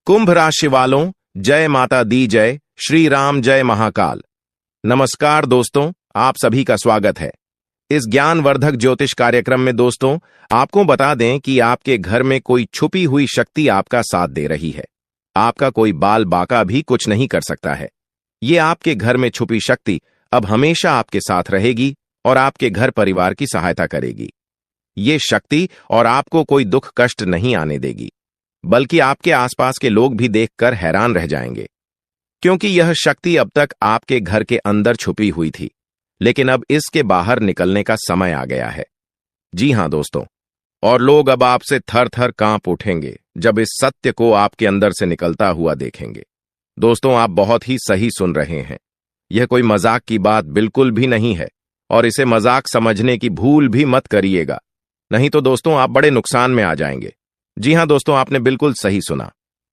कुंभ राशि वालों, जय माता दी जय, श्री राम जय महाकाल। नमस्कार दोस्तों, आप सभी का स्वागत है इस ज्ञानवर्धक ज्योतिष कार्यक्रम में। दोस्तों, आपको बता दें कि आपके घर में कोई छुपी हुई शक्ति आपका साथ दे रही है। आपका कोई बाल बाका भी कुछ नहीं कर सकता है। ये आपके घर में छुपी शक्ति अब हमेशा आपके साथ रहेगी और आपके घर परिवार की सहायता करेगी। ये शक्ति और आपको कोई दुख कष्ट नहीं आने देगी, बल्कि आपके आसपास के लोग भी देखकर हैरान रह जाएंगे, क्योंकि यह शक्ति अब तक आपके घर के अंदर छुपी हुई थी, लेकिन अब इसके बाहर निकलने का समय आ गया है। जी हां दोस्तों, और लोग अब आपसे थर थर कांप उठेंगे जब इस सत्य को आपके अंदर से निकलता हुआ देखेंगे। दोस्तों, आप बहुत ही सही सुन रहे हैं। यह कोई मजाक की बात बिल्कुल भी नहीं है, और इसे मजाक समझने की भूल भी मत करिएगा, नहीं तो दोस्तों आप बड़े नुकसान में आ जाएंगे। जी हां दोस्तों, आपने बिल्कुल सही सुना।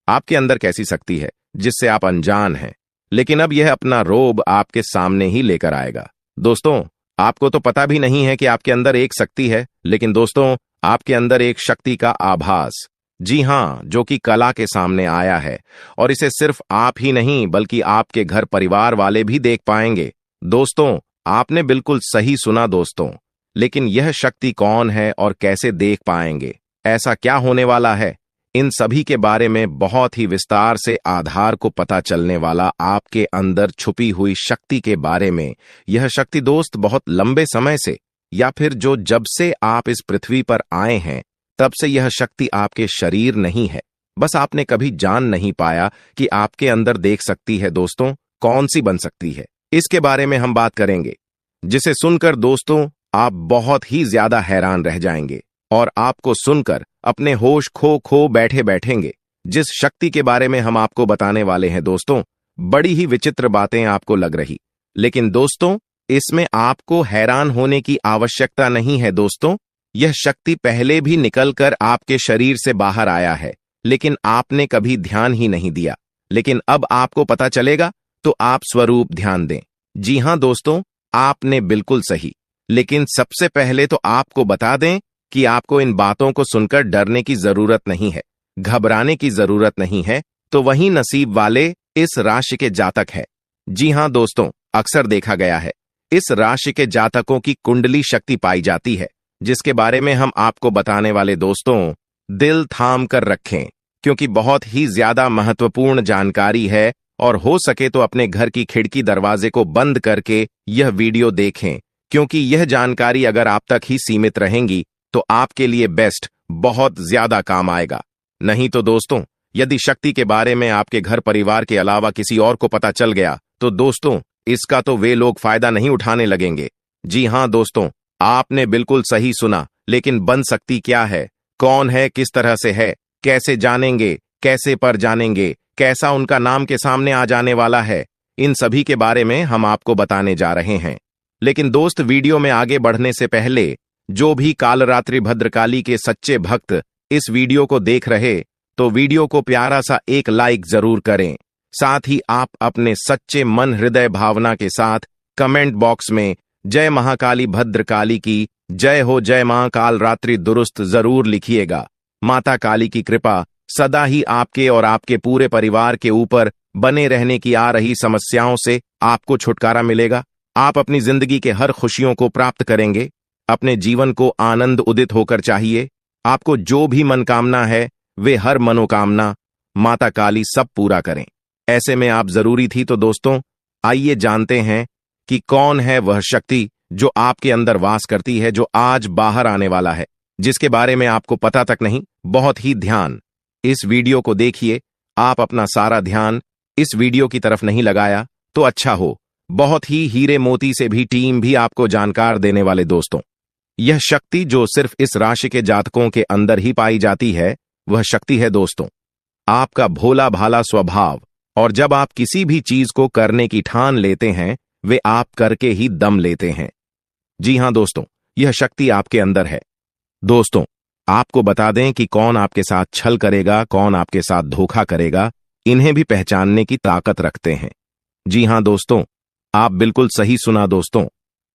आपके अंदर कैसी शक्ति है जिससे आप अनजान हैं, लेकिन अब यह अपना रोब आपके सामने ही लेकर आएगा। दोस्तों, आपको तो पता भी नहीं है कि आपके अंदर एक शक्ति है, लेकिन दोस्तों आपके अंदर एक शक्ति का आभास, जी हां, जो कि कला के सामने आया है, और इसे सिर्फ आप ही नहीं बल्कि आपके घर परिवार वाले भी देख पाएंगे। दोस्तों, आपने बिल्कुल सही सुना दोस्तों, लेकिन यह शक्ति कौन है और कैसे देख पाएंगे, ऐसा क्या होने वाला है, इन सभी के बारे में बहुत ही विस्तार से आधार को पता चलने वाला आपके अंदर छुपी हुई शक्ति के बारे में। यह शक्ति दोस्त बहुत लंबे समय से, या फिर जो जब से आप इस पृथ्वी पर आए हैं तब से यह शक्ति आपके शरीर नहीं है, बस आपने कभी जान नहीं पाया कि आपके अंदर देख सकती है। दोस्तों, कौन सी बन सकती है, इसके बारे में हम बात करेंगे, जिसे सुनकर दोस्तों आप बहुत ही ज्यादा हैरान रह जाएंगे और आपको सुनकर अपने होश खो बैठे बैठेंगे। जिस शक्ति के बारे में हम आपको बताने वाले हैं दोस्तों, बड़ी ही विचित्र बातें आपको लग रही, लेकिन दोस्तों इसमें आपको हैरान होने की आवश्यकता नहीं है। दोस्तों, यह शक्ति पहले भी निकलकर आपके शरीर से बाहर आया है, लेकिन आपने कभी ध्यान ही नहीं दिया। लेकिन अब आपको पता चलेगा, तो आप स्वरूप ध्यान दें। जी हां दोस्तों, आपने बिल्कुल सही। लेकिन सबसे पहले तो आपको बता दें कि आपको इन बातों को सुनकर डरने की जरूरत नहीं है, घबराने की जरूरत नहीं है। तो वही नसीब वाले इस राशि के जातक है। जी हां दोस्तों, अक्सर देखा गया है इस राशि के जातकों की कुंडली शक्ति पाई जाती है, जिसके बारे में हम आपको बताने वाले दोस्तों दिल थाम कर रखें, क्योंकि बहुत ही ज्यादा महत्वपूर्ण जानकारी है। और हो सके तो अपने घर की खिड़की दरवाजे को बंद करके यह वीडियो देखें, क्योंकि यह जानकारी अगर आप तक ही सीमित रहेंगी तो आपके लिए बेस्ट बहुत ज्यादा काम आएगा। नहीं तो दोस्तों, यदि शक्ति के बारे में आपके घर परिवार के अलावा किसी और को पता चल गया तो दोस्तों इसका तो वे लोग फायदा नहीं उठाने लगेंगे। जी हां दोस्तों, आपने बिल्कुल सही सुना। लेकिन बन सकती क्या है, कौन है, किस तरह से है, कैसे जानेंगे, कैसे पर जानेंगे, कैसा उनका नाम के सामने आ जाने वाला है, इन सभी के बारे में हम आपको बताने जा रहे हैं। लेकिन दोस्त, वीडियो में आगे बढ़ने से पहले जो भी कालरात्रि भद्रकाली के सच्चे भक्त इस वीडियो को देख रहे, तो वीडियो को प्यारा सा एक लाइक जरूर करें। साथ ही आप अपने सच्चे मन हृदय भावना के साथ कमेंट बॉक्स में जय महाकाली भद्रकाली की जय हो, जय मां कालरात्रि दुरुस्त जरूर लिखिएगा। माता काली की कृपा सदा ही आपके और आपके पूरे परिवार के ऊपर बने रहने की आ रही समस्याओं से आपको छुटकारा मिलेगा। आप अपनी जिंदगी के हर खुशियों को प्राप्त करेंगे। अपने जीवन को आनंद उदित होकर चाहिए। आपको जो भी मनोकामना है, वे हर मनोकामना माता काली सब पूरा करें। ऐसे में आप जरूरी थी। तो दोस्तों, आइए जानते हैं कि कौन है वह शक्ति जो आपके अंदर वास करती है, जो आज बाहर आने वाला है, जिसके बारे में आपको पता तक नहीं। बहुत ही ध्यान इस वीडियो को देखिए। आप अपना सारा ध्यान इस वीडियो की तरफ नहीं लगाया तो अच्छा हो। बहुत ही हीरे मोती से भी टीम भी आपको जानकार देने वाले दोस्तों, यह शक्ति जो सिर्फ इस राशि के जातकों के अंदर ही पाई जाती है, वह शक्ति है दोस्तों आपका भोला भाला स्वभाव। और जब आप किसी भी चीज को करने की ठान लेते हैं, वे आप करके ही दम लेते हैं। जी हां दोस्तों, यह शक्ति आपके अंदर है। दोस्तों, आपको बता दें कि कौन आपके साथ छल करेगा, कौन आपके साथ धोखा करेगा, इन्हें भी पहचानने की ताकत रखते हैं। जी हां दोस्तों, आप बिल्कुल सही सुना दोस्तों।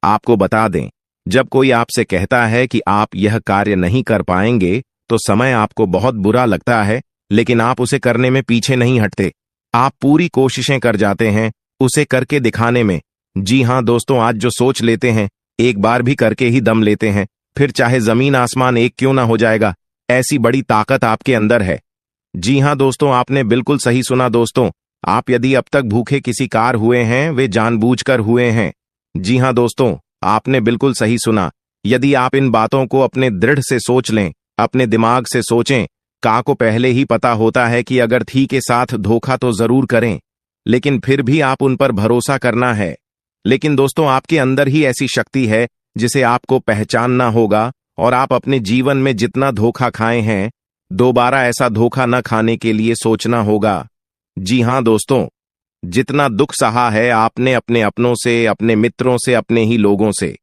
आपको बता दें, जब कोई आपसे कहता है कि आप यह कार्य नहीं कर पाएंगे, तो समय आपको बहुत बुरा लगता है लेकिन आप उसे करने में पीछे नहीं हटते। आप पूरी कोशिशें कर जाते हैं उसे करके दिखाने में। जी हाँ दोस्तों, आज जो सोच लेते हैं एक बार भी करके ही दम लेते हैं, फिर चाहे जमीन आसमान एक क्यों ना हो जाएगा। ऐसी बड़ी ताकत आपके अंदर है। जी हाँ दोस्तों, आपने बिल्कुल सही सुना दोस्तों। आप यदि अब तक भूखे किसी कार हुए हैं, वे जानबूझकर हुए हैं। जी हाँ दोस्तों, आपने बिल्कुल सही सुना। यदि आप इन बातों को अपने दृढ़ से सोच लें, अपने दिमाग से सोचें, का को पहले ही पता होता है कि अगर थी के साथ धोखा तो जरूर करें, लेकिन फिर भी आप उन पर भरोसा करना है। लेकिन दोस्तों, आपके अंदर ही ऐसी शक्ति है जिसे आपको पहचानना होगा, और आप अपने जीवन में जितना धोखा खाए हैं, दोबारा ऐसा धोखा न खाने के लिए सोचना होगा। जी हाँ दोस्तों, जितना दुख सहा है आपने अपने अपनों से, अपने मित्रों से, अपने ही लोगों से,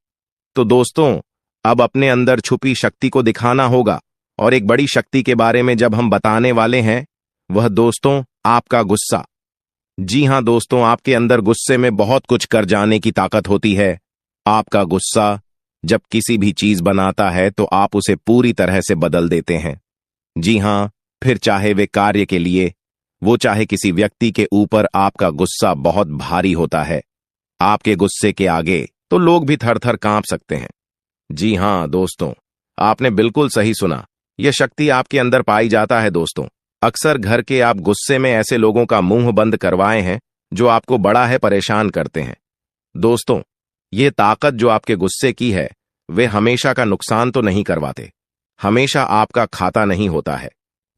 तो दोस्तों अब अपने अंदर छुपी शक्ति को दिखाना होगा। और एक बड़ी शक्ति के बारे में जब हम बताने वाले हैं, वह दोस्तों आपका गुस्सा। जी हाँ दोस्तों, आपके अंदर गुस्से में बहुत कुछ कर जाने की ताकत होती है। आपका गुस्सा जब किसी भी चीज बनाता है तो आप उसे पूरी तरह से बदल देते हैं। जी हाँ, फिर चाहे वे कार्य के लिए, वो चाहे किसी व्यक्ति के ऊपर, आपका गुस्सा बहुत भारी होता है। आपके गुस्से के आगे तो लोग भी थर थर कांप सकते हैं। जी हाँ दोस्तों, आपने बिल्कुल सही सुना। यह शक्ति आपके अंदर पाई जाता है दोस्तों। अक्सर घर के आप गुस्से में ऐसे लोगों का मुंह बंद करवाए हैं जो आपको बड़ा है परेशान करते हैं। दोस्तों, ये ताकत जो आपके गुस्से की है, वे हमेशा का नुकसान तो नहीं करवाते, हमेशा आपका खाता नहीं होता है।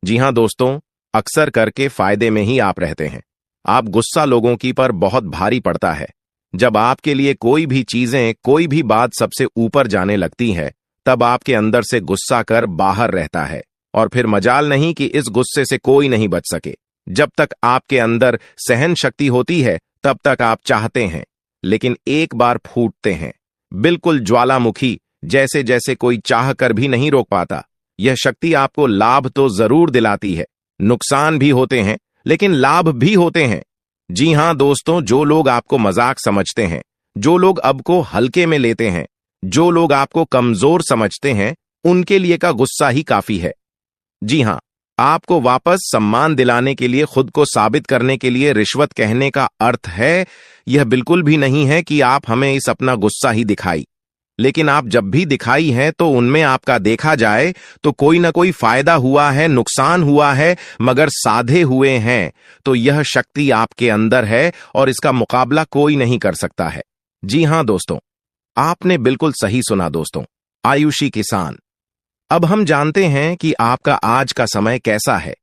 जी हाँ दोस्तों, अक्सर करके फायदे में ही आप रहते हैं। आप गुस्सा लोगों की पर बहुत भारी पड़ता है। जब आपके लिए कोई भी चीजें, कोई भी बात सबसे ऊपर जाने लगती है, तब आपके अंदर से गुस्सा कर बाहर रहता है, और फिर मजाल नहीं कि इस गुस्से से कोई नहीं बच सके। जब तक आपके अंदर सहन शक्ति होती है तब तक आप चाहते हैं, लेकिन एक बार फूटते हैं, बिल्कुल ज्वालामुखी जैसे, जैसे कोई चाह कर भी नहीं रोक पाता। यह शक्ति आपको लाभ तो जरूर दिलाती है, नुकसान भी होते हैं, लेकिन लाभ भी होते हैं। जी हां दोस्तों, जो लोग आपको मजाक समझते हैं, जो लोग अब को हल्के में लेते हैं, जो लोग आपको कमजोर समझते हैं, उनके लिए का गुस्सा ही काफी है। जी हां, आपको वापस सम्मान दिलाने के लिए, खुद को साबित करने के लिए रिश्वत कहने का अर्थ है, यह बिल्कुल भी नहीं है कि आप हमें इस अपना गुस्सा ही दिखाई। लेकिन आप जब भी दिखाई है तो उनमें आपका देखा जाए तो कोई ना कोई फायदा हुआ है, नुकसान हुआ है, मगर साधे हुए हैं। तो यह शक्ति आपके अंदर है और इसका मुकाबला कोई नहीं कर सकता है। जी हां दोस्तों, आपने बिल्कुल सही सुना दोस्तों। आयुषी किसान, अब हम जानते हैं कि आपका आज का समय कैसा है,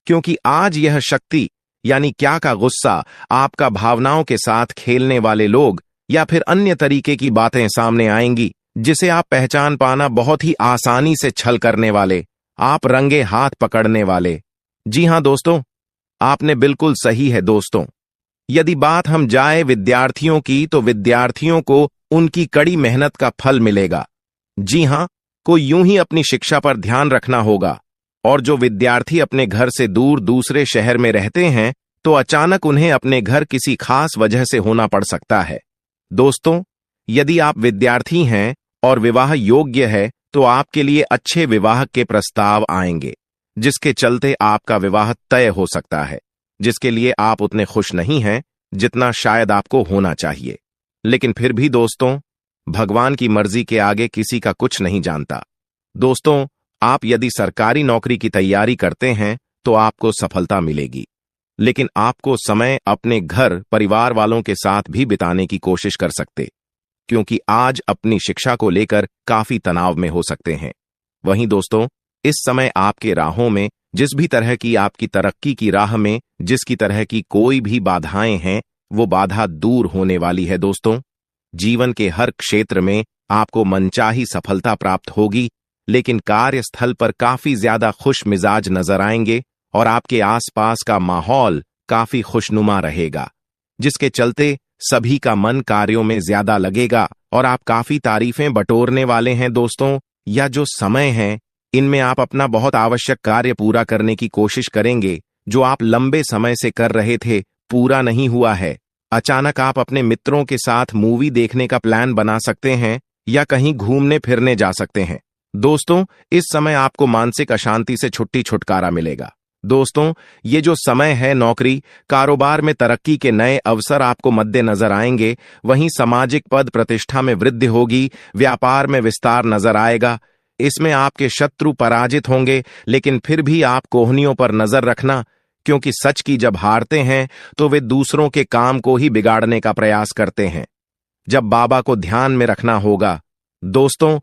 क्योंकि आज यह शक्ति यानी क्या का गुस्सा, आपका भावनाओं के साथ खेलने वाले लोग या फिर अन्य तरीके की बातें सामने आएंगी, जिसे आप पहचान पाना बहुत ही आसानी से छल करने वाले, आप रंगे हाथ पकड़ने वाले। जी हां दोस्तों, आपने बिल्कुल सही है दोस्तों। यदि बात हम जाए विद्यार्थियों की, तो विद्यार्थियों को उनकी कड़ी मेहनत का फल मिलेगा। जी हां, को यूं ही अपनी शिक्षा पर ध्यान रखना होगा। और जो विद्यार्थी अपने घर से दूर दूसरे शहर में रहते हैं, तो अचानक उन्हें अपने घर किसी खास वजह से होना पड़ सकता है। दोस्तों, यदि आप विद्यार्थी हैं और विवाह योग्य है, तो आपके लिए अच्छे विवाह के प्रस्ताव आएंगे, जिसके चलते आपका विवाह तय हो सकता है, जिसके लिए आप उतने खुश नहीं हैं जितना शायद आपको होना चाहिए। लेकिन फिर भी दोस्तों, भगवान की मर्जी के आगे किसी का कुछ नहीं जानता। दोस्तों, आप यदि सरकारी नौकरी की तैयारी करते हैं तो आपको सफलता मिलेगी, लेकिन आपको समय अपने घर परिवार वालों के साथ भी बिताने की कोशिश कर सकते, क्योंकि आज अपनी शिक्षा को लेकर काफी तनाव में हो सकते हैं। वहीं दोस्तों, इस समय आपके राहों में, जिस भी तरह की आपकी तरक्की की राह में जिसकी तरह की कोई भी बाधाएं हैं, वो बाधा दूर होने वाली है दोस्तों। जीवन के हर क्षेत्र में आपको मनचाही सफलता प्राप्त होगी, लेकिन कार्यस्थल पर काफी ज्यादा खुश मिजाज नजर आएंगे और आपके आसपास का माहौल काफी खुशनुमा रहेगा, जिसके चलते सभी का मन कार्यों में ज्यादा लगेगा और आप काफी तारीफें बटोरने वाले हैं दोस्तों। या जो समय है, इनमें आप अपना बहुत आवश्यक कार्य पूरा करने की कोशिश करेंगे, जो आप लंबे समय से कर रहे थे, पूरा नहीं हुआ है। अचानक आप अपने मित्रों के साथ मूवी देखने का प्लान बना सकते हैं या कहीं घूमने फिरने जा सकते हैं। दोस्तों, इस समय आपको मानसिक अशांति से छुट्टी छुटकारा मिलेगा। दोस्तों, ये जो समय है, नौकरी कारोबार में तरक्की के नए अवसर आपको मद्देनजर आएंगे। वहीं सामाजिक पद प्रतिष्ठा में वृद्धि होगी, व्यापार में विस्तार नजर आएगा। इसमें आपके शत्रु पराजित होंगे, लेकिन फिर भी आप कोहनियों पर नजर रखना, क्योंकि सच की जब हारते हैं तो वे दूसरों के काम को ही बिगाड़ने का प्रयास करते हैं। जब बाबा को ध्यान में रखना होगा। दोस्तों,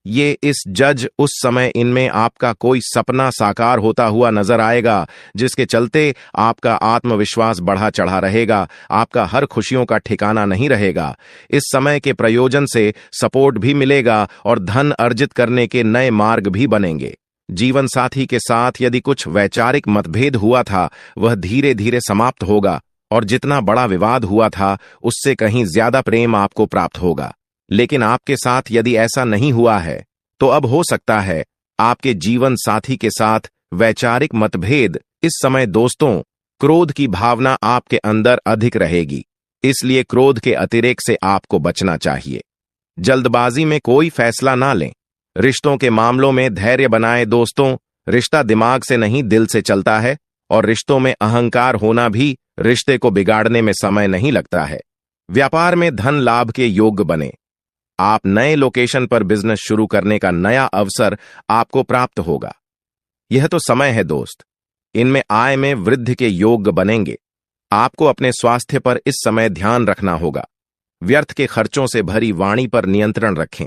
ये इस जज उस समय इनमें आपका कोई सपना साकार होता हुआ नजर आएगा, जिसके चलते आपका आत्मविश्वास बढ़ा चढ़ा रहेगा, आपका हर खुशियों का ठिकाना नहीं रहेगा। इस समय के प्रयोजन से सपोर्ट भी मिलेगा और धन अर्जित करने के नए मार्ग भी बनेंगे। जीवन साथी के साथ यदि कुछ वैचारिक मतभेद हुआ था, वह धीरे धीरे समाप्त होगा और जितना बड़ा विवाद हुआ था, उससे कहीं ज्यादा प्रेम आपको प्राप्त होगा। लेकिन आपके साथ यदि ऐसा नहीं हुआ है, तो अब हो सकता है आपके जीवन साथी के साथ वैचारिक मतभेद। इस समय दोस्तों, क्रोध की भावना आपके अंदर अधिक रहेगी, इसलिए क्रोध के अतिरेक से आपको बचना चाहिए। जल्दबाजी में कोई फैसला ना लें। रिश्तों के मामलों में धैर्य बनाएं। दोस्तों, रिश्ता दिमाग से नहीं, दिल से चलता है, और रिश्तों में अहंकार होना भी रिश्ते को बिगाड़ने में समय नहीं लगता है। व्यापार में धन लाभ के योग्य बने। आप नए लोकेशन पर बिजनेस शुरू करने का नया अवसर आपको प्राप्त होगा। यह तो समय है दोस्त, इनमें आय में वृद्धि के योग्य बनेंगे। आपको अपने स्वास्थ्य पर इस समय ध्यान रखना होगा। व्यर्थ के खर्चों से भरी वाणी पर नियंत्रण रखें।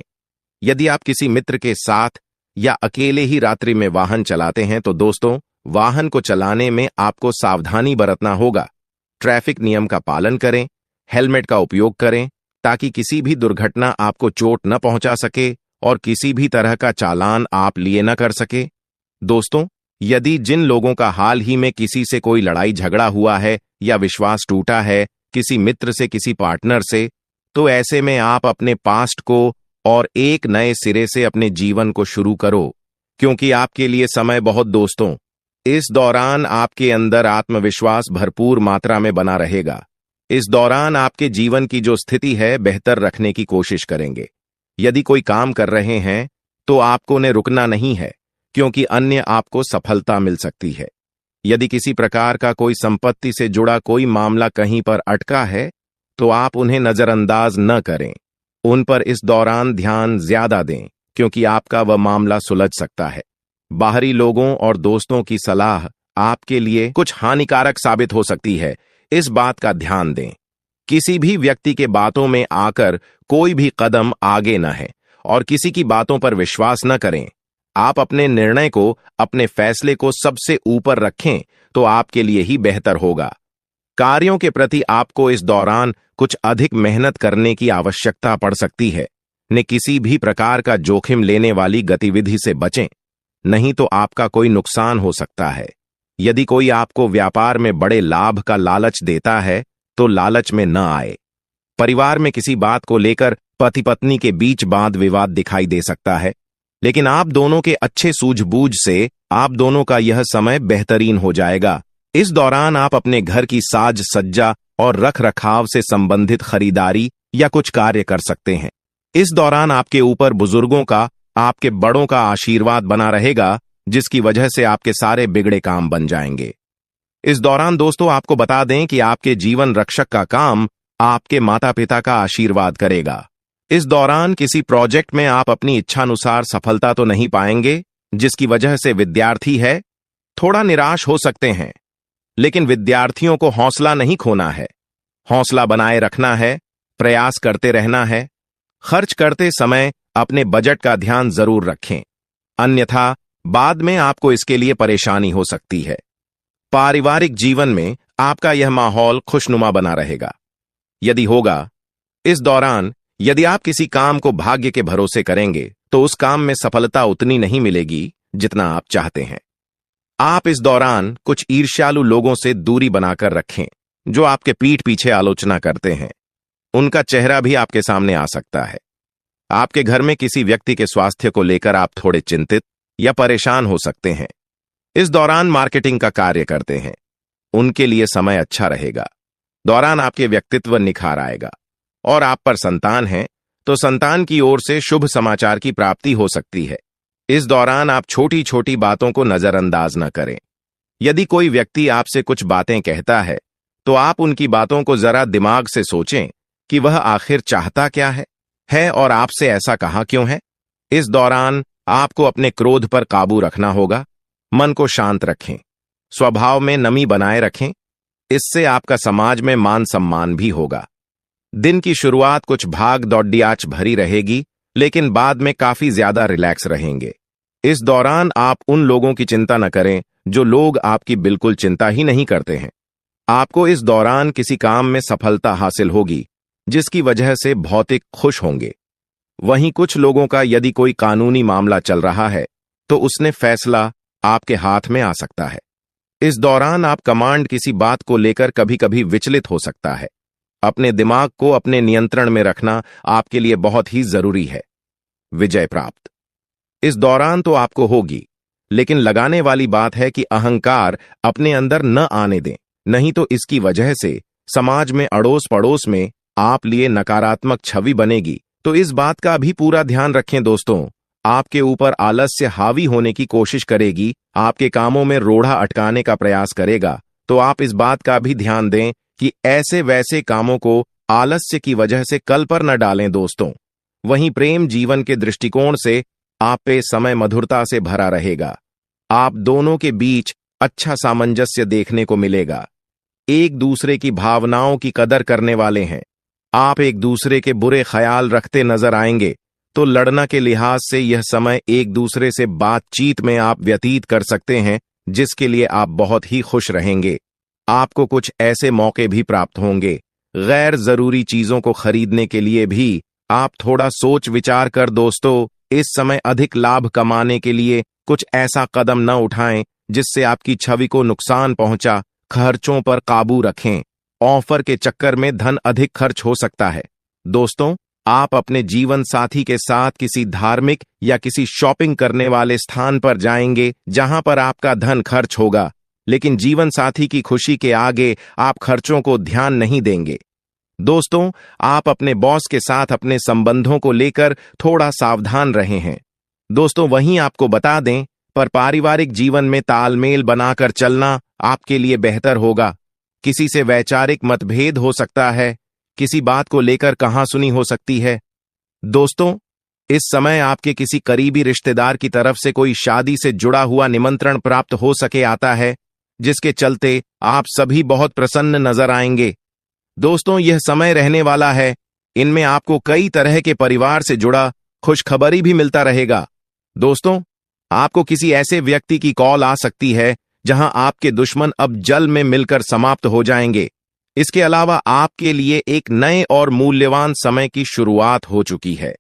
यदि आप किसी मित्र के साथ या अकेले ही रात्रि में वाहन चलाते हैं, तो दोस्तों, वाहन को चलाने में आपको सावधानी बरतना होगा। ट्रैफिक नियम का पालन करें, हेलमेट का उपयोग करें, ताकि किसी भी दुर्घटना आपको चोट न पहुंचा सके और किसी भी तरह का चालान आप लिए न कर सके। दोस्तों, यदि जिन लोगों का हाल ही में किसी से कोई लड़ाई झगड़ा हुआ है या विश्वास टूटा है, किसी मित्र से, किसी पार्टनर से, तो ऐसे में आप अपने पास्ट को और एक नए सिरे से अपने जीवन को शुरू करो, क्योंकि आपके लिए समय बहुत दोस्तों, इस दौरान आपके अंदर आत्मविश्वास भरपूर मात्रा में बना रहेगा। इस दौरान आपके जीवन की जो स्थिति है, बेहतर रखने की कोशिश करेंगे। यदि कोई काम कर रहे हैं, तो आपको उन्हें रुकना नहीं है, क्योंकि अन्य आपको सफलता मिल सकती है। यदि किसी प्रकार का कोई संपत्ति से जुड़ा कोई मामला कहीं पर अटका है, तो आप उन्हें नजरअंदाज न करें। उन पर इस दौरान ध्यान ज्यादा दें, क्योंकि आपका वह मामला सुलझ सकता है। बाहरी लोगों और दोस्तों की सलाह आपके लिए कुछ हानिकारक साबित हो सकती है, इस बात का ध्यान दें। किसी भी व्यक्ति के बातों में आकर कोई भी कदम आगे न है और किसी की बातों पर विश्वास न करें। आप अपने निर्णय को, अपने फैसले को सबसे ऊपर रखें, तो आपके लिए ही बेहतर होगा। कार्यों के प्रति आपको इस दौरान कुछ अधिक मेहनत करने की आवश्यकता पड़ सकती है। ने किसी भी प्रकार का जोखिम लेने वाली गतिविधि से बचें, नहीं तो आपका कोई नुकसान हो सकता है। यदि कोई आपको व्यापार में बड़े लाभ का लालच देता है, तो लालच में न आए। परिवार में किसी बात को लेकर पति पत्नी के बीच वाद विवाद दिखाई दे सकता है, लेकिन आप दोनों के अच्छे सूझबूझ से आप दोनों का यह समय बेहतरीन हो जाएगा। इस दौरान आप अपने घर की साज सज्जा और रख रखाव से संबंधित खरीदारी या कुछ कार्य कर सकते हैं। इस दौरान आपके ऊपर बुजुर्गों का, आपके बड़ों का आशीर्वाद बना रहेगा, जिसकी वजह से आपके सारे बिगड़े काम बन जाएंगे। इस दौरान दोस्तों, आपको बता दें कि आपके जीवन रक्षक का काम आपके माता पिता का आशीर्वाद करेगा। इस दौरान किसी प्रोजेक्ट में आप अपनी इच्छानुसार सफलता तो नहीं पाएंगे, जिसकी वजह से विद्यार्थी है थोड़ा निराश हो सकते हैं। लेकिन विद्यार्थियों को हौसला नहीं खोना है, हौसला बनाए रखना है, प्रयास करते रहना है। खर्च करते समय अपने बजट का ध्यान जरूर रखें, अन्यथा बाद में आपको इसके लिए परेशानी हो सकती है। पारिवारिक जीवन में आपका यह माहौल खुशनुमा बना रहेगा। यदि होगा, इस दौरान यदि आप किसी काम को भाग्य के भरोसे करेंगे, तो उस काम में सफलता उतनी नहीं मिलेगी जितना आप चाहते हैं। आप इस दौरान कुछ ईर्ष्यालु लोगों से दूरी बनाकर रखें, जो आपके पीठ पीछे आलोचना करते हैं। उनका चेहरा भी आपके सामने आ सकता है। आपके घर में किसी व्यक्ति के स्वास्थ्य को लेकर आप थोड़े चिंतित या परेशान हो सकते हैं। इस दौरान मार्केटिंग का कार्य करते हैं, उनके लिए समय अच्छा रहेगा। दौरान आपके व्यक्तित्व निखार आएगा। और आप पर संतान है, तो संतान की ओर से शुभ समाचार की प्राप्ति हो सकती है। इस दौरान आप छोटी छोटी बातों को नजरअंदाज न करें। यदि कोई व्यक्ति आपसे कुछ बातें कहता है तो आप उनकी बातों को जरा दिमाग से सोचें कि वह आखिर चाहता क्या है और आपसे ऐसा कहा क्यों है। इस दौरान आपको अपने क्रोध पर काबू रखना होगा। मन को शांत रखें, स्वभाव में नमी बनाए रखें। इससे आपका समाज में मान सम्मान भी होगा। दिन की शुरुआत कुछ भाग दौड़ियाच भरी रहेगी, लेकिन बाद में काफी ज्यादा रिलैक्स रहेंगे। इस दौरान आप उन लोगों की चिंता न करें जो लोग आपकी बिल्कुल चिंता ही नहीं करते हैं। आपको इस दौरान किसी काम में सफलता हासिल होगी, जिसकी वजह से भौतिक खुश होंगे। वहीं कुछ लोगों का यदि कोई कानूनी मामला चल रहा है तो उसने फैसला आपके हाथ में आ सकता है। इस दौरान आप कमांड किसी बात को लेकर कभी कभी विचलित हो सकता है। अपने दिमाग को अपने नियंत्रण में रखना आपके लिए बहुत ही जरूरी है। विजय प्राप्त इस दौरान तो आपको होगी, लेकिन लगाने वाली बात है कि अहंकार अपने अंदर न आने दें, नहीं तो इसकी वजह से समाज में अड़ोस पड़ोस में आप लिए नकारात्मक छवि बनेगी। तो इस बात का भी पूरा ध्यान रखें दोस्तों। आपके ऊपर आलस्य हावी होने की कोशिश करेगी, आपके कामों में रोड़ा अटकाने का प्रयास करेगा। तो आप इस बात का भी ध्यान दें कि ऐसे वैसे कामों को आलस्य की वजह से कल पर न डालें दोस्तों। वहीं प्रेम जीवन के दृष्टिकोण से आप पे समय मधुरता से भरा रहेगा। आप दोनों के बीच अच्छा सामंजस्य देखने को मिलेगा। एक दूसरे की भावनाओं की कदर करने वाले हैं। आप एक दूसरे के बुरे ख्याल रखते नजर आएंगे, तो लड़ना के लिहाज से यह समय एक दूसरे से बातचीत में आप व्यतीत कर सकते हैं, जिसके लिए आप बहुत ही खुश रहेंगे। आपको कुछ ऐसे मौके भी प्राप्त होंगे। गैर जरूरी चीजों को खरीदने के लिए भी आप थोड़ा सोच विचार कर दोस्तों इस समय अधिक लाभ कमाने के लिए कुछ ऐसा कदम न उठाएं जिससे आपकी छवि को नुकसान पहुंचा। खर्चों पर काबू रखें। ऑफर के चक्कर में धन अधिक खर्च हो सकता है। दोस्तों, आप अपने जीवन साथी के साथ किसी धार्मिक या किसी शॉपिंग करने वाले स्थान पर जाएंगे जहां पर आपका धन खर्च होगा, लेकिन जीवन साथी की खुशी के आगे आप खर्चों को ध्यान नहीं देंगे। दोस्तों, आप अपने बॉस के साथ अपने संबंधों को लेकर थोड़ा सावधान रहे हैं। दोस्तों, वहीं आपको बता दें, पर पारिवारिक जीवन में तालमेल बनाकर चलना आपके लिए बेहतर होगा। किसी से वैचारिक मतभेद हो सकता है, किसी बात को लेकर कहासुनी हो सकती है। दोस्तों, इस समय आपके किसी करीबी रिश्तेदार की तरफ से कोई शादी से जुड़ा हुआ निमंत्रण प्राप्त हो सके आता है, जिसके चलते आप सभी बहुत प्रसन्न नजर आएंगे। दोस्तों, यह समय रहने वाला है। इनमें आपको कई तरह के परिवार से जुड़ा खुशखबरी भी मिलता रहेगा। दोस्तों, आपको किसी ऐसे व्यक्ति की कॉल आ सकती है जहां आपके दुश्मन अब जल में मिलकर समाप्त हो जाएंगे। इसके अलावा आपके लिए एक नए और मूल्यवान समय की शुरुआत हो चुकी है।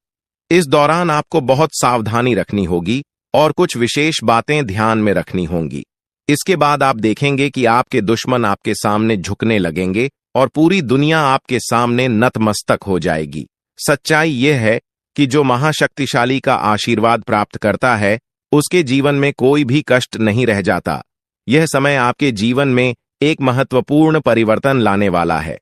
इस दौरान आपको बहुत सावधानी रखनी होगी और कुछ विशेष बातें ध्यान में रखनी होंगी। इसके बाद आप देखेंगे कि आपके दुश्मन आपके सामने झुकने लगेंगे और पूरी दुनिया आपके सामने नतमस्तक हो जाएगी। सच्चाई यह है कि जो महाशक्तिशाली का आशीर्वाद प्राप्त करता है, उसके जीवन में कोई भी कष्ट नहीं रह जाता। यह समय आपके जीवन में एक महत्वपूर्ण परिवर्तन लाने वाला है।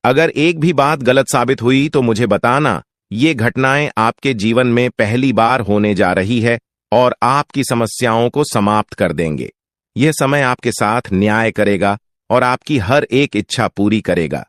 अगर एक भी बात गलत साबित हुई तो मुझे बताना। ये घटनाएं आपके जीवन में पहली बार होने जा रही है और आपकी समस्याओं को समाप्त कर देंगे। यह समय आपके साथ न्याय करेगा और आपकी हर एक इच्छा पूरी करेगा।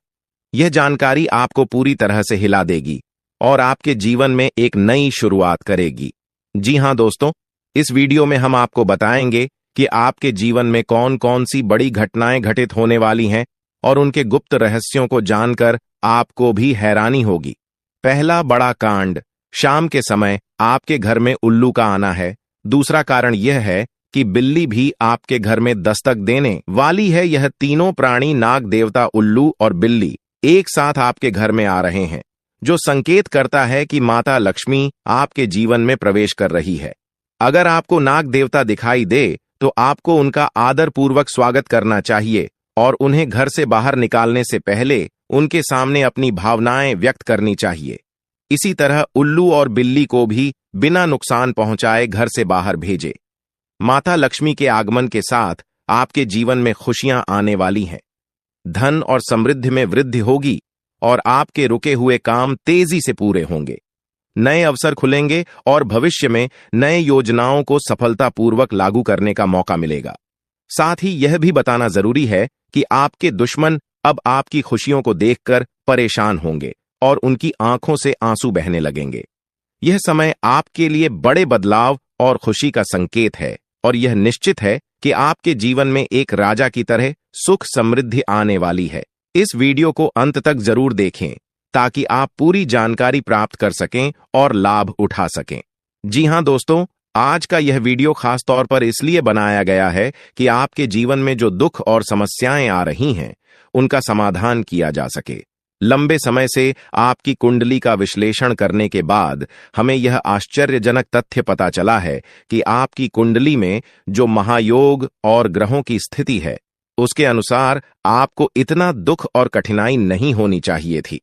यह जानकारी आपको पूरी तरह से हिला देगी और आपके जीवन में एक नई शुरुआत करेगी। जी हां दोस्तों, इस वीडियो में हम आपको बताएंगे कि आपके जीवन में कौन कौन सी बड़ी घटनाएं घटित होने वाली हैं और उनके गुप्त रहस्यों को जानकर आपको भी हैरानी होगी। पहला बड़ा कांड, शाम के समय आपके घर में उल्लू का आना है। दूसरा कारण यह है कि बिल्ली भी आपके घर में दस्तक देने वाली है। यह तीनों प्राणी, नाग देवता, उल्लू और बिल्ली, एक साथ आपके घर में आ रहे हैं, जो संकेत करता है कि माता लक्ष्मी आपके जीवन में प्रवेश कर रही है। अगर आपको नाग देवता दिखाई दे तो आपको उनका आदर पूर्वक स्वागत करना चाहिए और उन्हें घर से बाहर निकालने से पहले उनके सामने अपनी भावनाएं व्यक्त करनी चाहिए। इसी तरह उल्लू और बिल्ली को भी बिना नुकसान पहुंचाए घर से बाहर भेजे। माता लक्ष्मी के आगमन के साथ आपके जीवन में खुशियां आने वाली हैं। धन और समृद्धि में वृद्धि होगी और आपके रुके हुए काम तेजी से पूरे होंगे। नए अवसर खुलेंगे और भविष्य में नए योजनाओं को सफलतापूर्वक लागू करने का मौका मिलेगा। साथ ही यह भी बताना जरूरी है कि आपके दुश्मन अब आपकी खुशियों को देखकर परेशान होंगे और उनकी आंखों से आंसू बहने लगेंगे। यह समय आपके लिए बड़े बदलाव और खुशी का संकेत है और यह निश्चित है कि आपके जीवन में एक राजा की तरह सुख समृद्धि आने वाली है। इस वीडियो को अंत तक जरूर देखें ताकि आप पूरी जानकारी प्राप्त कर सकें और लाभ उठा सकें। जी हां दोस्तों, आज का यह वीडियो खास तौर पर इसलिए बनाया गया है कि आपके जीवन में जो दुख और समस्याएं आ रही हैं, उनका समाधान किया जा सके। लंबे समय से आपकी कुंडली का विश्लेषण करने के बाद हमें यह आश्चर्यजनक तथ्य पता चला है कि आपकी कुंडली में जो महायोग और ग्रहों की स्थिति है, उसके अनुसार आपको इतना दुख और कठिनाई नहीं होनी चाहिए थी।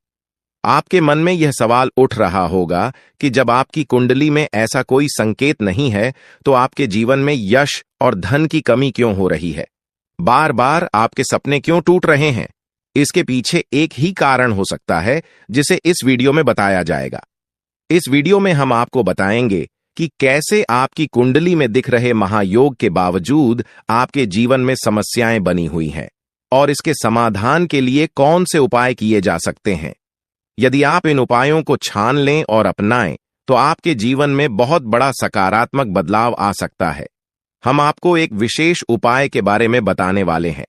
आपके मन में यह सवाल उठ रहा होगा कि जब आपकी कुंडली में ऐसा कोई संकेत नहीं है, तो आपके जीवन में यश और धन की कमी क्यों हो रही है? बार बार आपके सपने क्यों टूट रहे हैं? इसके पीछे एक ही कारण हो सकता है, जिसे इस वीडियो में बताया जाएगा। इस वीडियो में हम आपको बताएंगे कि कैसे आपकी कुंडली में दिख रहे महायोग के बावजूद आपके जीवन में समस्याएं बनी हुई हैं और इसके समाधान के लिए कौन से उपाय किए जा सकते हैं। यदि आप इन उपायों को छान लें और अपनाएं, तो आपके जीवन में बहुत बड़ा सकारात्मक बदलाव आ सकता है। हम आपको एक विशेष उपाय के बारे में बताने वाले हैं,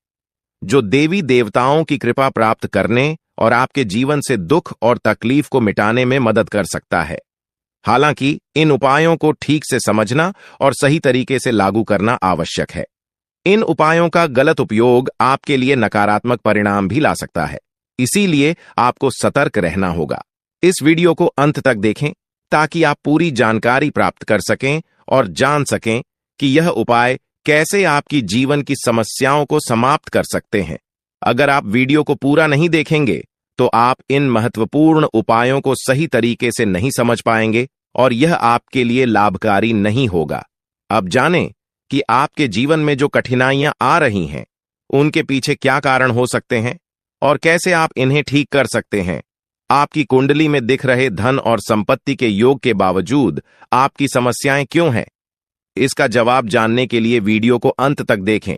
जो देवी देवताओं की कृपा प्राप्त करने और आपके जीवन से दुख और तकलीफ को मिटाने में मदद कर सकता है। हालांकि इन उपायों को ठीक से समझना और सही तरीके से लागू करना आवश्यक है। इन उपायों का गलत उपयोग आपके लिए नकारात्मक परिणाम भी ला सकता है, इसीलिए आपको सतर्क रहना होगा। इस वीडियो को अंत तक देखें ताकि आप पूरी जानकारी प्राप्त कर सकें और जान सकें कि यह उपाय कैसे आपकी जीवन की समस्याओं को समाप्त कर सकते हैं। अगर आप वीडियो को पूरा नहीं देखेंगे, तो आप इन महत्वपूर्ण उपायों को सही तरीके से नहीं समझ पाएंगे और यह आपके लिए लाभकारी नहीं होगा। अब जानें कि आपके जीवन में जो कठिनाइयां आ रही हैं, उनके पीछे क्या कारण हो सकते हैं और कैसे आप इन्हें ठीक कर सकते हैं। आपकी कुंडली में दिख रहे धन और संपत्ति के योग के बावजूद आपकी समस्याएं क्यों हैं? इसका जवाब जानने के लिए वीडियो को अंत तक देखें।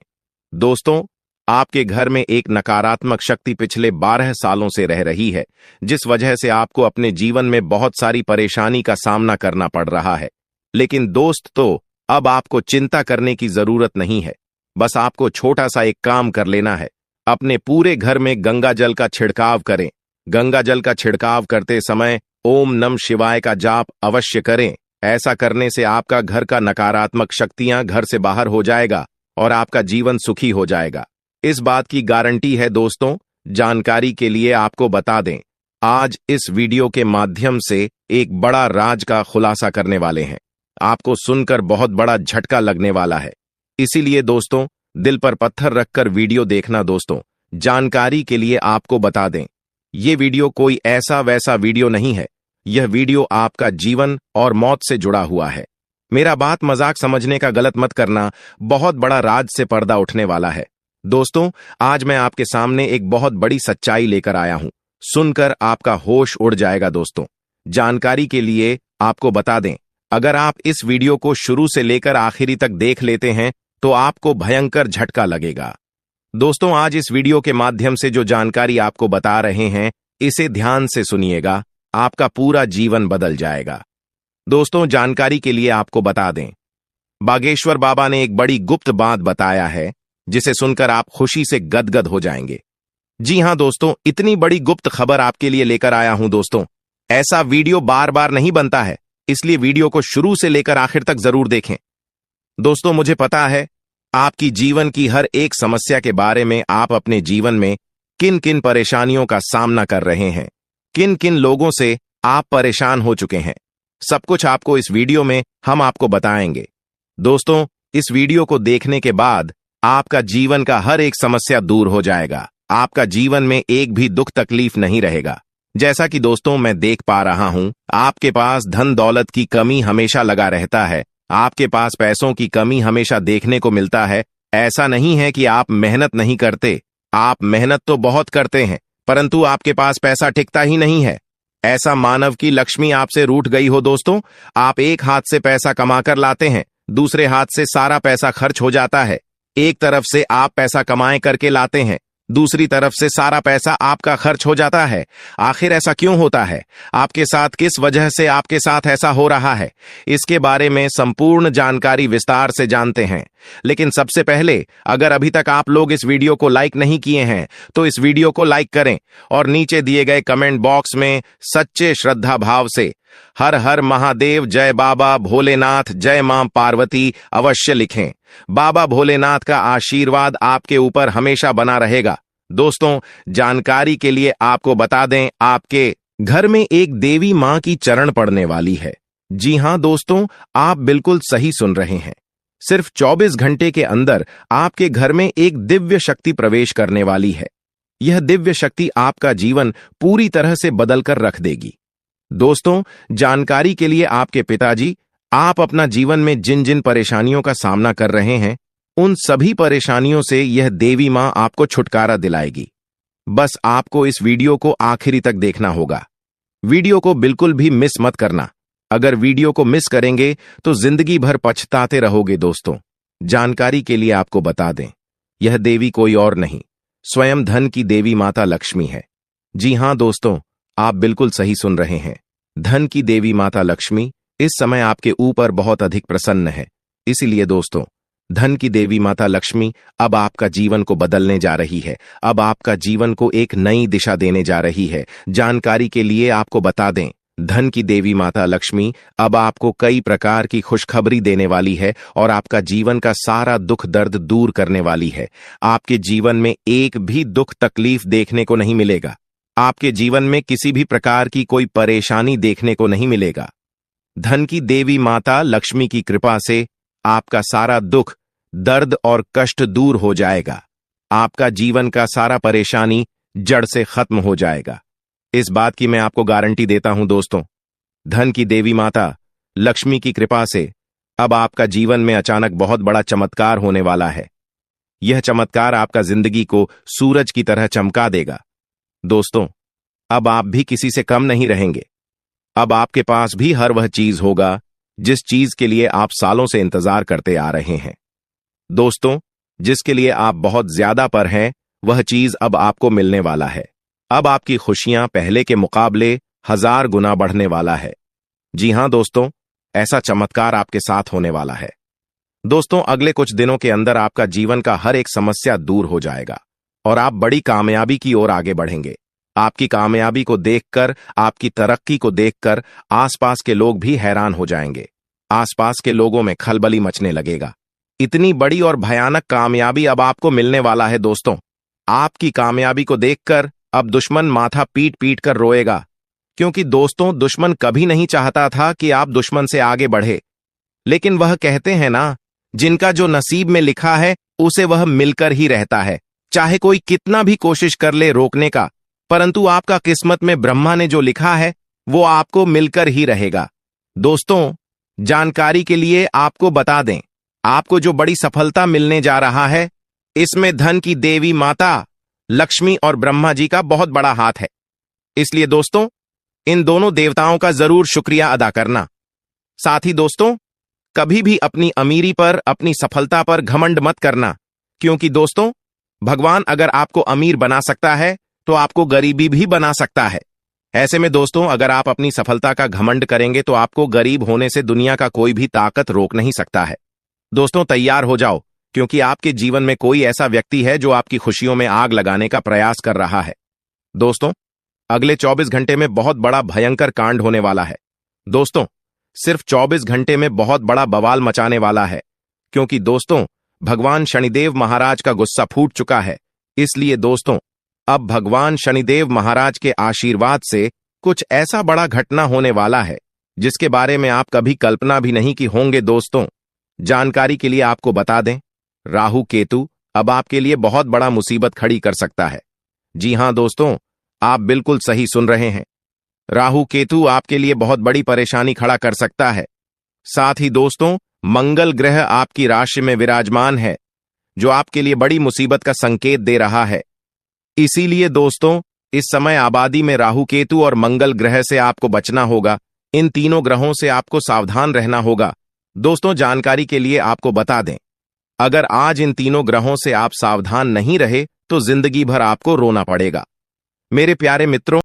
दोस्तों, आपके घर में एक नकारात्मक शक्ति पिछले 12 सालों से रह रही है, जिस वजह से आपको अपने जीवन में बहुत सारी परेशानी का सामना करना पड़ रहा है। लेकिन दोस्त, अब आपको चिंता करने की जरूरत नहीं है। बस आपको छोटा सा एक काम कर लेना है। अपने पूरे घर में गंगा जल का छिड़काव करें। गंगा जल का छिड़काव करते समय ओम नमः शिवाय का जाप अवश्य करें। ऐसा करने से आपका घर का नकारात्मक शक्तियां घर से बाहर हो जाएगा और आपका जीवन सुखी हो जाएगा। इस बात की गारंटी है दोस्तों। जानकारी के लिए आपको बता दें, आज इस वीडियो के माध्यम से एक बड़ा राज का खुलासा करने वाले हैं। आपको सुनकर बहुत बड़ा झटका लगने वाला है। इसीलिए दोस्तों, दिल पर पत्थर रखकर वीडियो देखना। दोस्तों, जानकारी के लिए आपको बता दें, ये वीडियो कोई ऐसा वैसा वीडियो नहीं है। यह वीडियो आपका जीवन और मौत से जुड़ा हुआ है। मेरा बात मजाक समझने का गलत मत करना। बहुत बड़ा राज से पर्दा उठने वाला है। दोस्तों, आज मैं आपके सामने एक बहुत बड़ी सच्चाई लेकर आया हूं। सुनकर आपका होश उड़ जाएगा। दोस्तों, जानकारी के लिए आपको बता दें, अगर आप इस वीडियो को शुरू से लेकर आखिरी तक देख लेते हैं, तो आपको भयंकर झटका लगेगा। दोस्तों, आज इस वीडियो के माध्यम से जो जानकारी आपको बता रहे हैं, इसे ध्यान से सुनिएगा। आपका पूरा जीवन बदल जाएगा। दोस्तों, जानकारी के लिए आपको बता दें, बागेश्वर बाबा ने एक बड़ी गुप्त बात बताया है, जिसे सुनकर आप खुशी से गदगद हो जाएंगे। जी हां दोस्तों, इतनी बड़ी गुप्त खबर आपके लिए लेकर आया हूं। दोस्तों, ऐसा वीडियो बार बार नहीं बनता है, इसलिए वीडियो को शुरू से लेकर आखिर तक जरूर देखें। दोस्तों, मुझे पता है आपकी जीवन की हर एक समस्या के बारे में, आप अपने जीवन में किन किन परेशानियों का सामना कर रहे हैं, किन किन लोगों से आप परेशान हो चुके हैं। सब कुछ आपको इस वीडियो में हम आपको बताएंगे। दोस्तों, इस वीडियो को देखने के बाद आपका जीवन का हर एक समस्या दूर हो जाएगा। आपका जीवन में एक भी दुख तकलीफ नहीं रहेगा। जैसा कि दोस्तों मैं देख पा रहा हूं, आपके पास धन दौलत की कमी हमेशा लगा रहता है। आपके पास पैसों की कमी हमेशा देखने को मिलता है। ऐसा नहीं है कि आप मेहनत नहीं करते, आप मेहनत तो बहुत करते हैं, परंतु आपके पास पैसा टिकता ही नहीं है। ऐसा मानव की लक्ष्मी आपसे रूठ गई हो। दोस्तों, आप एक हाथ से पैसा कमाकर लाते हैं, दूसरे हाथ से सारा पैसा खर्च हो जाता है। एक तरफ से आप पैसा कमाए करके लाते हैं, दूसरी तरफ से सारा पैसा आपका खर्च हो जाता है। आखिर ऐसा क्यों होता है? आपके साथ किस वजह से आपके साथ ऐसा हो रहा है? इसके बारे में संपूर्ण जानकारी विस्तार से जानते हैं। लेकिन सबसे पहले, अगर अभी तक आप लोग इस वीडियो को लाइक नहीं किए हैं तो इस वीडियो को लाइक करें और नीचे दिए गए कमेंट बॉक्स में सच्चे श्रद्धा भाव से हर हर महादेव, जय बाबा भोलेनाथ, जय मां पार्वती अवश्य लिखें। बाबा भोलेनाथ का आशीर्वाद आपके ऊपर हमेशा बना रहेगा। दोस्तों, जानकारी के लिए आपको बता दें, आपके घर में एक देवी मां की चरण पड़ने वाली है। जी हां दोस्तों, आप बिल्कुल सही सुन रहे हैं। सिर्फ 24 घंटे के अंदर आपके घर में एक दिव्य शक्ति प्रवेश करने वाली है। यह दिव्य शक्ति आपका जीवन पूरी तरह से बदलकर रख देगी। दोस्तों, जानकारी के लिए आपके पिताजी, आप अपना जीवन में जिन जिन परेशानियों का सामना कर रहे हैं, उन सभी परेशानियों से यह देवी मां आपको छुटकारा दिलाएगी। बस आपको इस वीडियो को आखिरी तक देखना होगा। वीडियो को बिल्कुल भी मिस मत करना। अगर वीडियो को मिस करेंगे तो जिंदगी भर पछताते रहोगे। दोस्तों, जानकारी के लिए आपको बता दें, यह देवी कोई और नहीं, स्वयं धन की देवी माता लक्ष्मी है। जी हां दोस्तों, आप बिल्कुल सही सुन रहे हैं। धन की देवी माता लक्ष्मी इस समय आपके ऊपर बहुत अधिक प्रसन्न है। इसीलिए दोस्तों, धन की देवी माता लक्ष्मी अब आपका जीवन को बदलने जा रही है। अब आपका जीवन को एक नई दिशा देने जा रही है। जानकारी के लिए आपको बता दें, धन की देवी माता लक्ष्मी अब आपको कई प्रकार की खुशखबरी देने वाली है और आपका जीवन का सारा दुख दर्द दूर करने वाली है। आपके जीवन में एक भी दुख तकलीफ देखने को नहीं मिलेगा। आपके जीवन में किसी भी प्रकार की कोई परेशानी देखने को नहीं मिलेगा। धन की देवी माता लक्ष्मी की कृपा से आपका सारा दुख, दर्द और कष्ट दूर हो जाएगा। आपका जीवन का सारा परेशानी जड़ से खत्म हो जाएगा। इस बात की मैं आपको गारंटी देता हूं दोस्तों। धन की देवी माता लक्ष्मी की कृपा से अब आपका जीवन में अचानक बहुत बड़ा चमत्कार होने वाला है। यह चमत्कार आपका जिंदगी को सूरज की तरह चमका देगा। दोस्तों, अब आप भी किसी से कम नहीं रहेंगे। अब आपके पास भी हर वह चीज होगा जिस चीज के लिए आप सालों से इंतजार करते आ रहे हैं। दोस्तों, जिसके लिए आप बहुत ज्यादा पर हैं, वह चीज अब आपको मिलने वाला है। अब आपकी खुशियां पहले के मुकाबले 1000 गुना बढ़ने वाला है। जी हां दोस्तों, ऐसा चमत्कार आपके साथ होने वाला है। दोस्तों, अगले कुछ दिनों के अंदर आपका जीवन का हर एक समस्या दूर हो जाएगा और आप बड़ी कामयाबी की ओर आगे बढ़ेंगे। आपकी कामयाबी को देखकर, आपकी तरक्की को देखकर आसपास के लोग भी हैरान हो जाएंगे। आसपास के लोगों में खलबली मचने लगेगा। इतनी बड़ी और भयानक कामयाबी अब आपको मिलने वाला है। दोस्तों, आपकी कामयाबी को देखकर अब दुश्मन माथा पीट पीट कर रोएगा, क्योंकि दोस्तों, दुश्मन कभी नहीं चाहता था कि आप दुश्मन से आगे बढ़े। लेकिन वह कहते हैं ना, जिनका जो नसीब में लिखा है उसे वह मिलकर ही रहता है। चाहे कोई कितना भी कोशिश कर ले रोकने का, परंतु आपका किस्मत में ब्रह्मा ने जो लिखा है वो आपको मिलकर ही रहेगा। दोस्तों, जानकारी के लिए आपको बता दें, आपको जो बड़ी सफलता मिलने जा रहा है, इसमें धन की देवी माता लक्ष्मी और ब्रह्मा जी का बहुत बड़ा हाथ है। इसलिए दोस्तों, इन दोनों देवताओं का जरूर शुक्रिया अदा करना। साथ ही दोस्तों, कभी भी अपनी अमीरी पर, अपनी सफलता पर घमंड मत करना, क्योंकि दोस्तों, भगवान अगर आपको अमीर बना सकता है तो आपको गरीबी भी बना सकता है। ऐसे में दोस्तों, अगर आप अपनी सफलता का घमंड करेंगे तो आपको गरीब होने से दुनिया का कोई भी ताकत रोक नहीं सकता है। दोस्तों, तैयार हो जाओ, क्योंकि आपके जीवन में कोई ऐसा व्यक्ति है जो आपकी खुशियों में आग लगाने का प्रयास कर रहा है। दोस्तों, अगले 24 घंटे में बहुत बड़ा भयंकर कांड होने वाला है। दोस्तों, सिर्फ 24 घंटे में बहुत बड़ा बवाल मचाने वाला है, क्योंकि दोस्तों, भगवान शनिदेव महाराज का गुस्सा फूट चुका है। इसलिए दोस्तों, अब भगवान शनिदेव महाराज के आशीर्वाद से कुछ ऐसा बड़ा घटना होने वाला है जिसके बारे में आप कभी कल्पना भी नहीं की होंगे। दोस्तों, जानकारी के लिए आपको बता दें, राहु केतु अब आपके लिए बहुत बड़ा मुसीबत खड़ी कर सकता है। जी हां दोस्तों, आप बिल्कुल सही सुन रहे हैं। राहु केतु आपके लिए बहुत बड़ी परेशानी खड़ा कर सकता है। साथ ही दोस्तों, मंगल ग्रह आपकी राशि में विराजमान है, जो आपके लिए बड़ी मुसीबत का संकेत दे रहा है। इसीलिए दोस्तों, इस समय आबादी में राहु केतु और मंगल ग्रह से आपको बचना होगा। इन तीनों ग्रहों से आपको सावधान रहना होगा। दोस्तों, जानकारी के लिए आपको बता दें, अगर आज इन तीनों ग्रहों से आप सावधान नहीं रहे तो जिंदगी भर आपको रोना पड़ेगा। मेरे प्यारे मित्रों,